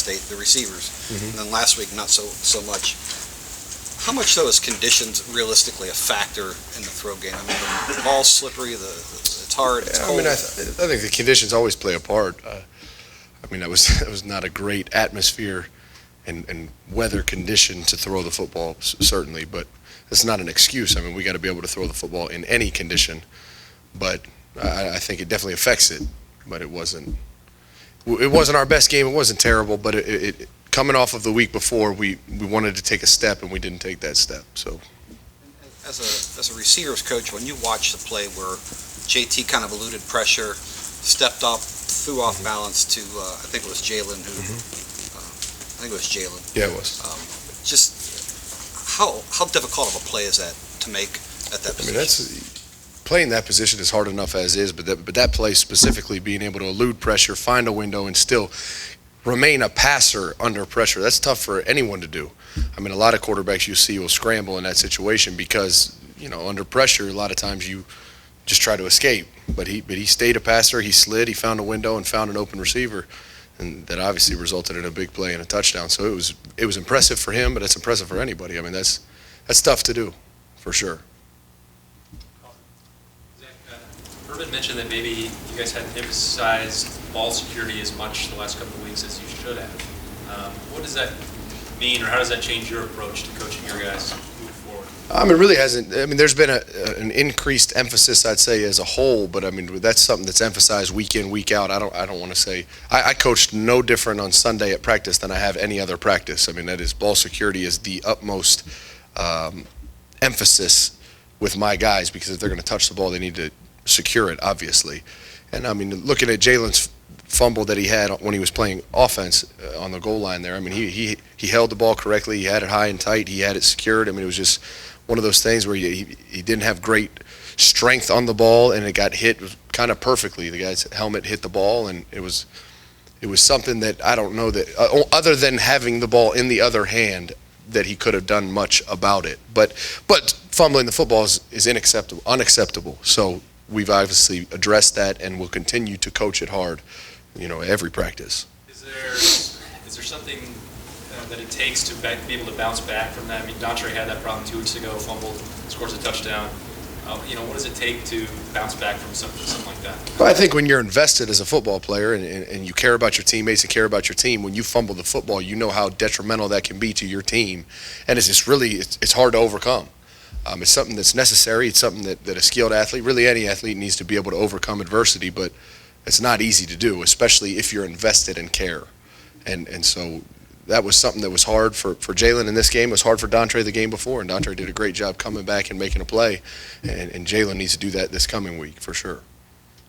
State, the receivers, and then last week not so much. How much, though, is conditions realistically a factor in the throw game? I mean, the ball's slippery, it's hard, it's cold. I mean, I think the conditions always play a part. I mean, that was not a great atmosphere and weather condition to throw the football, certainly, but it's not an excuse. I mean, we got to be able to throw the football in any condition, but I think it definitely affects it. But it wasn't our best game. It wasn't terrible, but it coming off of the week before, we wanted to take a step, and we didn't take that step. So, as a receivers coach, when you watch the play where JT kind of eluded pressure, stepped up, threw off balance to I think it was Jalen who. I think it was Jalen. Yeah, it was. Just how difficult of a play is that to make at that position? I mean, playing that position is hard enough as is, but that play specifically, being able to elude pressure, find a window, and still remain a passer under pressure, that's tough for anyone to do. I mean, a lot of quarterbacks you see will scramble in that situation because, under pressure, a lot of times you just try to escape. But he stayed a passer, he slid, he found a window and found an open receiver. And that obviously resulted in a big play and a touchdown. So it was impressive for him, but it's impressive for anybody. I mean, that's tough to do, for sure. Zach, Urban mentioned that maybe you guys hadn't emphasized ball security as much the last couple of weeks as you should have. What does that mean, or how does that change your approach to coaching your guys moving forward? It really hasn't. I mean, there's been an increased emphasis, I'd say, as a whole. But I mean, that's something that's emphasized week in, week out. I don't want to say I coached no different on Sunday at practice than I have any other practice. I mean, that is ball security is the utmost emphasis with my guys, because if they're going to touch the ball, they need to secure it, obviously. And I mean, looking at Jalen's fumble that he had when he was playing offense on the goal line there. I mean, he held the ball correctly. He had it high and tight. He had it secured. I mean, it was just one of those things where he didn't have great strength on the ball, and it got hit kind of perfectly. The guy's helmet hit the ball, and it was something that I don't know that other than having the ball in the other hand that he could have done much about it. But fumbling the football is unacceptable. So we've obviously addressed that, and we'll continue to coach it hard, every practice. Is there something that it takes to be able to bounce back from that? I mean, Dontre had that problem 2 weeks ago, fumbled, scores a touchdown. What does it take to bounce back from something like that? Well, I think when you're invested as a football player and you care about your teammates and care about your team, when you fumble the football, you know how detrimental that can be to your team, and it's hard to overcome. It's something that's necessary. It's something that a skilled athlete, really any athlete, needs to be able to overcome adversity, but it's not easy to do, especially if you're invested and care. And so that was something that was hard for Jalen in this game. It was hard for Dontre the game before, and Dontre did a great job coming back and making a play, and Jalen needs to do that this coming week for sure.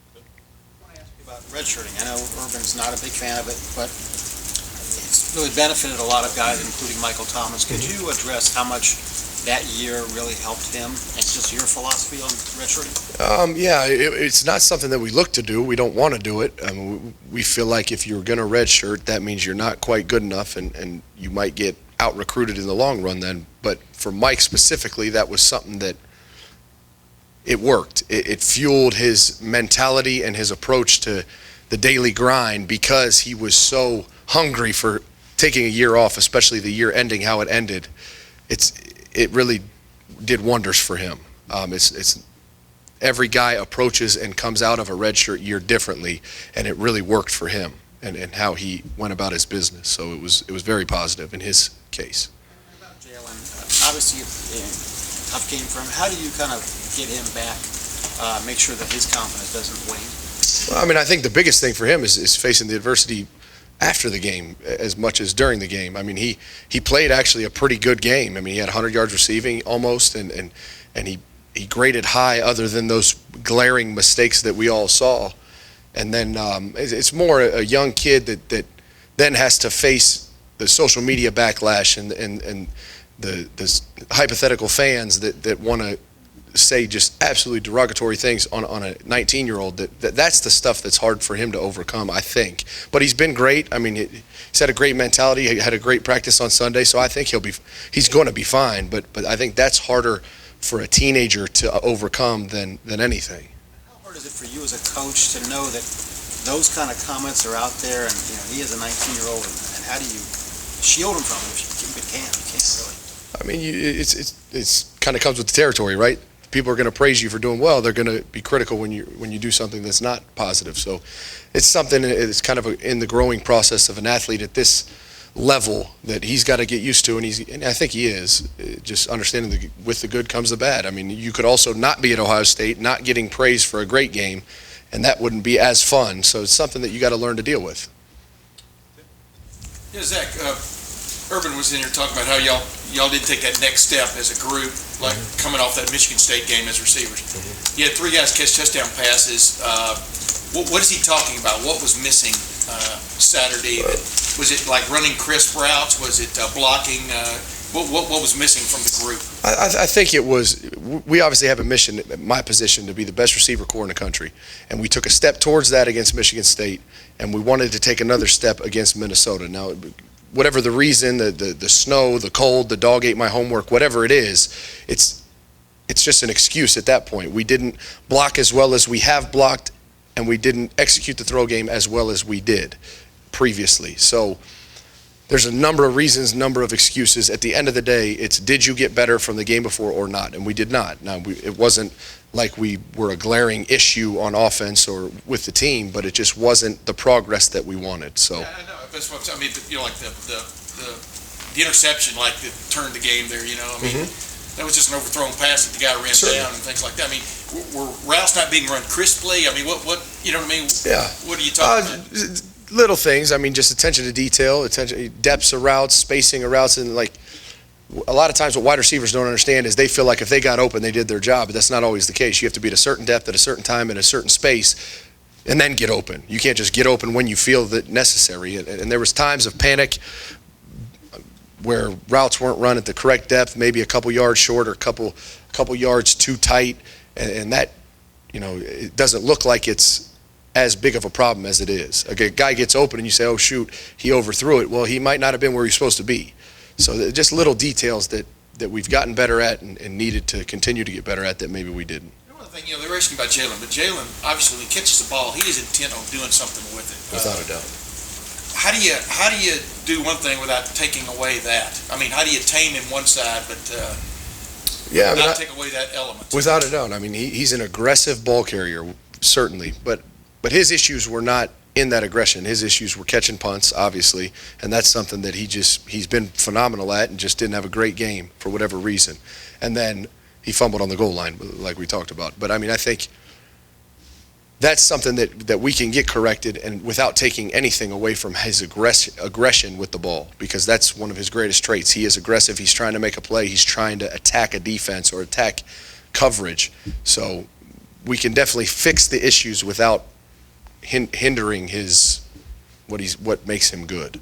I want to ask you about redshirting. I know Urban's not a big fan of it, but it's really benefited a lot of guys, including Michael Thomas. Could you address how much that year really helped him, and just your philosophy on redshirting? It's not something that we look to do. We don't want to do it. We feel like if you're going to redshirt, that means you're not quite good enough, and you might get out-recruited in the long run then. But for Mike specifically, that was something that it worked. It fueled his mentality and his approach to the daily grind, because he was so hungry for taking a year off, especially the year ending how it ended. It really did wonders for him. It's every guy approaches and comes out of a redshirt year differently, and it really worked for him and how he went about his business. So it was very positive in his case. What about Jalen? Obviously, tough game for him. How do you kind of get him back, make sure that his confidence doesn't wane? Well, I mean, I think the biggest thing for him is facing the adversity after the game as much as during the game. I mean, he played actually a pretty good game. I mean, he had 100 yards receiving almost, and he graded high other than those glaring mistakes that we all saw. And then it's more a young kid that then has to face the social media backlash and the hypothetical fans that want to say just absolutely derogatory things on a 19-year-old. That's the stuff that's hard for him to overcome, I think. But he's been great. I mean, he's had a great mentality. He had a great practice on Sunday, so I think he's going to be fine. But I think that's harder for a teenager to overcome than anything. How hard is it for you as a coach to know that those kind of comments are out there, and he is a 19-year-old and how do you shield them from it if you can? You can't really. I mean, it's kind of comes with the territory, right? People are going to praise you for doing well. They're going to be critical when you do something that's not positive. So it's something, it's kind of in the growing process of an athlete at this level that he's got to get used to, and I think he is, just understanding with the good comes the bad. I mean, you could also not be at Ohio State, not getting praised for a great game, and that wouldn't be as fun. So it's something that you got to learn to deal with. Yeah, Zach, Urban was in here talking about how y'all didn't take that next step as a group, like coming off that Michigan State game as receivers. You had 3 guys catch touchdown passes. What is he talking about? What was missing Saturday? Was it like running crisp routes? Was it blocking? What was missing from the group? I think it was, we obviously have a mission at my position to be the best receiver corps in the country, and we took a step towards that against Michigan State, and we wanted to take another step against Minnesota. Now, whatever the reason, the snow, the cold, the dog ate my homework, whatever it is, it's just an excuse at that point. We didn't block as well as we have blocked, and we didn't execute the throw game as well as we did previously. So there's a number of reasons, number of excuses. At the end of the day, it's did you get better from the game before or not? And we did not. Now, it wasn't like we were a glaring issue on offense or with the team, but it just wasn't the progress that we wanted. So. Yeah, I know. That's what I mean. Like the interception, like that turned the game there. I mean, that was just an overthrown pass that the guy ran down and things like that. I mean, were routes not being run crisply? I mean, what you know what I mean? Yeah. What are you talking about? Little things. I mean, just attention to detail, depths of routes, spacing of routes, and like a lot of times what wide receivers don't understand is they feel like if they got open, they did their job, but that's not always the case. You have to be at a certain depth at a certain time in a certain space and then get open. You can't just get open when you feel that necessary. And there was times of panic where routes weren't run at the correct depth, maybe a couple yards short or a couple yards too tight, and that, it doesn't look like it's as big of a problem as it is. A guy gets open and you say, oh shoot, he overthrew it. Well, he might not have been where he's supposed to be. So just little details that we've gotten better at and needed to continue to get better at that maybe we didn't. One thing, they were asking about Jalen, but Jalen, obviously, when he catches the ball, he is intent on doing something with it. Without a doubt. How do you do one thing without taking away that? I mean, how do you tame him one side, but not take away that element? Without a doubt. I mean, he's an aggressive ball carrier, certainly, but his issues were not in that aggression. His issues were catching punts, obviously, and that's something that he's been phenomenal at and just didn't have a great game for whatever reason. And then he fumbled on the goal line, like we talked about. But, I mean, I think that's something that we can get corrected and without taking anything away from his aggression with the ball, because that's one of his greatest traits. He is aggressive. He's trying to make a play. He's trying to attack a defense or attack coverage. So we can definitely fix the issues without hindering what makes him good.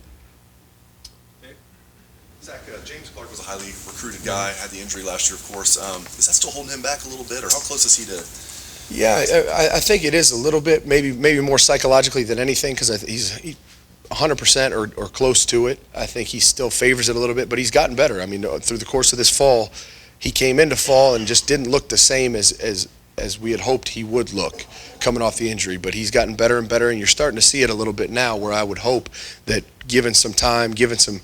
Zach, James Clark was a highly recruited guy, had the injury last year, of course. Is that still holding him back a little bit, or how close is he to? Yeah, I think it is a little bit, maybe more psychologically than anything, because he's 100% or close to it. I think he still favors it a little bit, but he's gotten better. I mean, through the course of this fall, he came into fall and just didn't look the same as we had hoped he would look coming off the injury, but he's gotten better and better, and you're starting to see it a little bit now, where I would hope that given some time, given some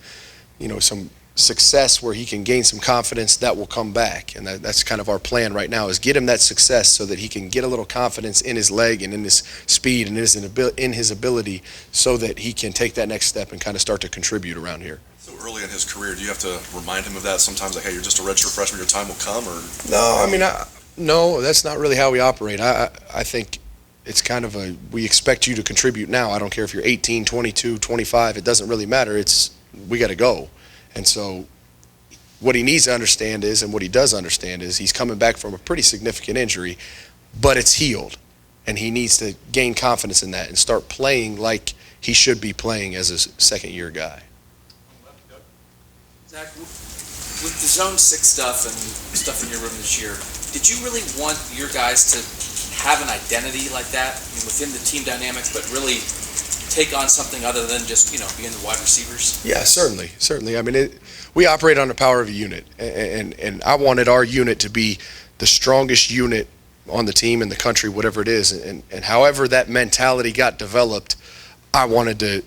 success where he can gain some confidence, that will come back. And that's kind of our plan right now, is get him that success so that he can get a little confidence in his leg and in his speed and in his ability, so that he can take that next step and kind of start to contribute around here. So early in his career, do you have to remind him of that sometimes, like, hey, you're just a redshirt freshman, your time will come? Or no, I mean, no, that's not really how we operate. I think it's kind of we expect you to contribute now. I don't care if you're 18, 22, 25, it doesn't really matter. We got to go. And so what he needs to understand is, and what he does understand is, he's coming back from a pretty significant injury, but it's healed. And he needs to gain confidence in that and start playing like he should be playing as a second-year guy. Zach, with the Zone 6 stuff and stuff in your room this year, did you really want your guys to have an identity like that, within the team dynamics, but really take on something other than just, being the wide receivers? Yeah, certainly. I mean, we operate on the power of a unit, and I wanted our unit to be the strongest unit on the team in the country, whatever it is. And however that mentality got developed, I wanted to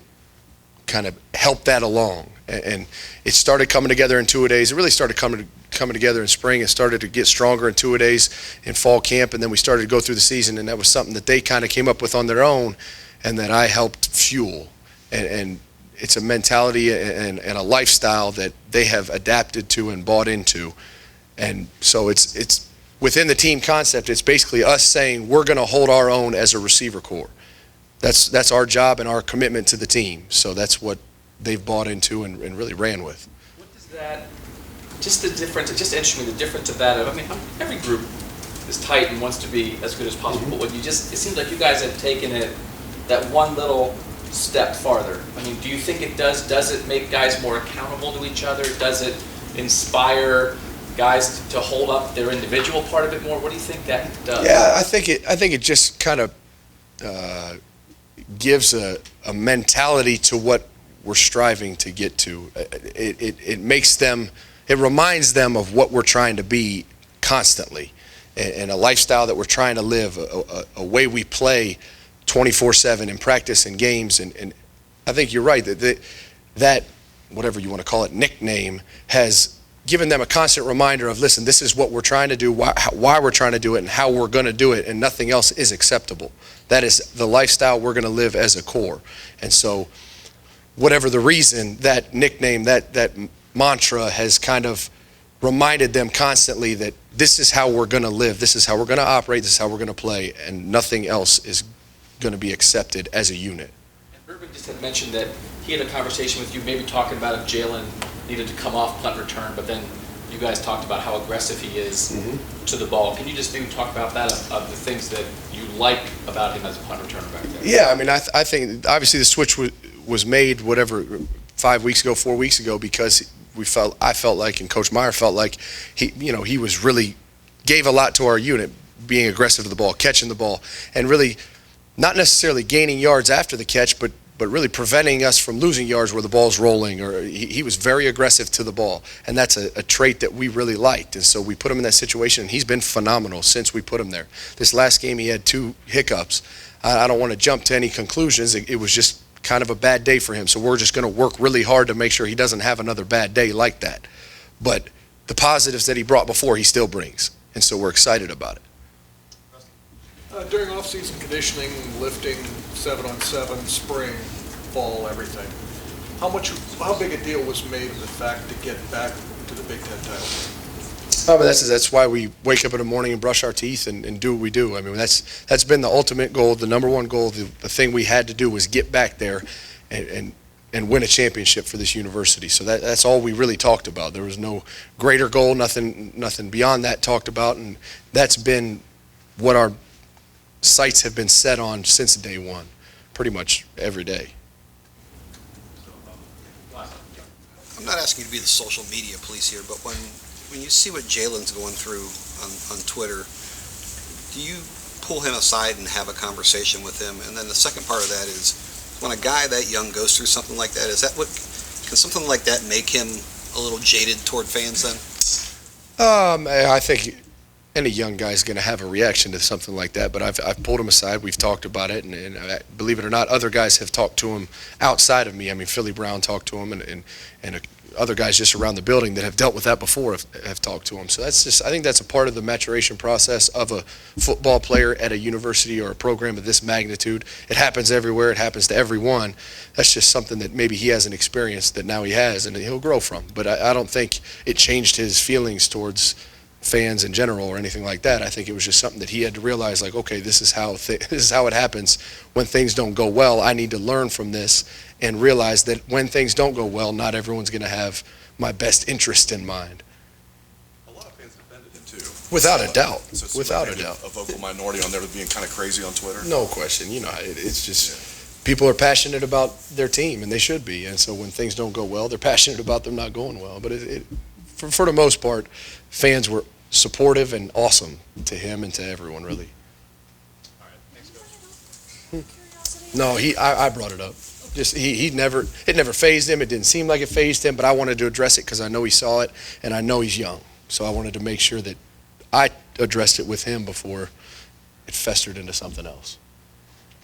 kind of helped that along. And it started coming together in two-a-days. It really started coming together in spring. It started to get stronger in two-a-days in fall camp, and then we started to go through the season, and that was something that they kind of came up with on their own and that I helped fuel. And it's a mentality and a lifestyle that they have adapted to and bought into. And so it's within the team concept, it's basically us saying we're going to hold our own as a receiver corps. That's our job and our commitment to the team. So that's what they've bought into and really ran with. What does that, just the difference, it just interests me, the difference of that, every group is tight and wants to be as good as possible, but when it seems like you guys have taken it that one little step farther. Do you think it does it make guys more accountable to each other? Does it inspire guys to hold up their individual part of it more? What do you think that does? Yeah, I think it just kind of gives a mentality to what we're striving to get to. It makes them, it reminds them of what we're trying to be constantly, and a lifestyle that we're trying to live, a way we play 24/7 in practice and games. And I think you're right that whatever you want to call it, nickname, has given them a constant reminder of, listen, this is what we're trying to do, why we're trying to do it, and how we're going to do it, and nothing else is acceptable. That is the lifestyle we're going to live as a core. And so whatever the reason, that nickname, that mantra has kind of reminded them constantly that this is how we're going to live, this is how we're going to operate, this is how we're going to play, and nothing else is going to be accepted as a unit. Urban just had mentioned that he had a conversation with you, maybe talking about if Jalen needed to come off punt return, but then you guys talked about how aggressive he is to the ball. Can you just maybe talk about that, of the things that you like about him as a punt returner back there? Yeah, I think obviously the switch was made 5 weeks ago, 4 weeks ago, because I felt like, and Coach Meyer felt like he was really gave a lot to our unit, being aggressive to the ball, catching the ball, and really not necessarily gaining yards after the catch, but really preventing us from losing yards where the ball's rolling, or he was very aggressive to the ball, and that's a trait that we really liked. And so we put him in that situation, and he's been phenomenal since we put him there. This last game he had 2 hiccups. I don't want to jump to any conclusions. It was just kind of a bad day for him, so we're just going to work really hard to make sure he doesn't have another bad day like that. But the positives that he brought before, he still brings, and so we're excited about it. During off-season conditioning, lifting, 7-on-7, spring, fall, everything, how big a deal was made of the fact to get back to the Big Ten title? But that's why we wake up in the morning and brush our teeth and do what we do. That's been the ultimate goal, the number one goal. The thing we had to do was get back there and win a championship for this university. So that's all we really talked about. There was no greater goal, nothing beyond that talked about, and that's been what our sights have been set on since day one, pretty much every day. I'm not asking you to be the social media police here, but when you see what Jalen's going through on Twitter, do you pull him aside and have a conversation with him? And then the second part of that is, when a guy that young goes through something like that, can something like that make him a little jaded toward fans then? I think any young guy is going to have a reaction to something like that, but I've pulled him aside. We've talked about it, and believe it or not, other guys have talked to him outside of me. Philly Brown talked to him, and other guys just around the building that have dealt with that before have talked to him. So I think that's a part of the maturation process of a football player at a university or a program of this magnitude. It happens everywhere. It happens to everyone. That's just something that maybe he hasn't experienced that now he has, and he'll grow from. But I don't think it changed his feelings towards fans in general or anything like that. I think it was just something that he had to realize, like, okay, this is how it happens when things don't go well. I need to learn from this and realize that when things don't go well, not everyone's going to have my best interest in mind. A lot of fans defended him too. Without a doubt. So it's Without a maybe doubt. a vocal minority on there being kind of crazy on Twitter. No question. It's just people are passionate about their team, and they should be. And so when things don't go well, they're passionate about them not going well. But for the most part, fans were supportive and awesome to him and to everyone, really. All right, thanks, Coach. No, I brought it up. Just it never fazed him. It didn't seem like it fazed him, but I wanted to address it because I know he saw it, and I know he's young. So I wanted to make sure that I addressed it with him before it festered into something else.